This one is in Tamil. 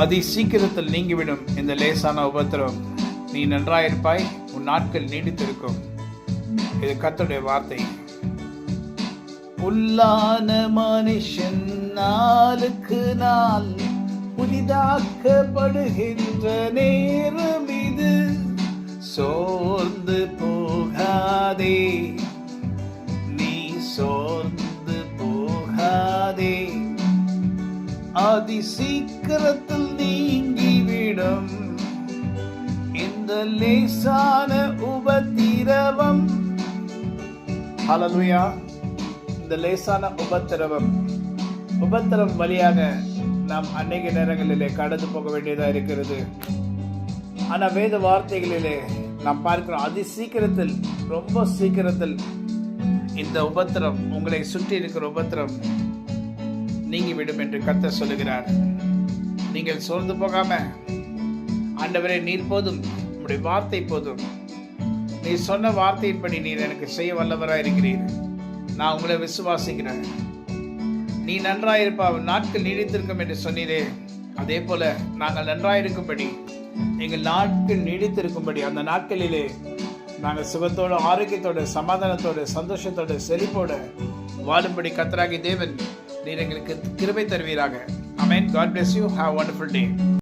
அதி சீக்கிரத்தில் நீங்கிவிடும் இந்த லேசான உபத்திரம். நீ நன்றாயிருப்பாய், உன் நாட்கள் நீடித்திருக்கும். இது கர்த்தருடைய வார்த்தை. புல்லான மனுஷன் நாளுக்கு நாள் புதிதாக்கப்படுகின்ற நேரம் இது. சோர்ந்து போகாதே, நீ சோர்ந்து போகாதே. அதி சீக்கிரத்தில் நீங்கிவிடும் இந்த லேசான உபத்திரவம். ஹல்லேலூயா. இந்த லேசான உபத்திரம் வழியாக நாம் அநேக நேரங்களிலே கடந்து போக வேண்டியதா இருக்கிறது. ஆனா வேத வார்த்தைகளிலே நாம் பார்க்கிறோம், அதி சீக்கிரத்தில், ரொம்ப சீக்கிரத்தில் இந்த உபத்திரம், உங்களை சுற்றி இருக்கிற உபத்திரம் நீங்கிவிடும் என்று கர்த்தர் சொல்லுகிறார். நீங்கள் சோர்ந்து போகாம, ஆண்டவரே நீர் போதும், உம்முடைய வார்த்தை போதும், நீர் சொன்ன வார்த்தையின்படி நீர் எனக்கு செய்ய வல்லவராய் இருக்கிறீர், நான் உங்களை விசுவாசிக்கிறேன், நீ நன்றாயிருப்பா, நாட்கள் நீடித்திருக்கும் என்று சொன்னீரே, அதே போல நாங்கள் நன்றாயிருக்கும்படி, எங்கள் நாட்கள் நீடித்திருக்கும்படி, அந்த நாட்களிலே நாங்கள் சுகத்தோடு, ஆரோக்கியத்தோடு, சமாதானத்தோடு, சந்தோஷத்தோடு, செழிப்போடு வாழும்படி கர்த்தராகிய தேவன் நீர் எங்களுக்கு கிருபை தருவீராக. ஆமென். God bless you. Have a wonderful day.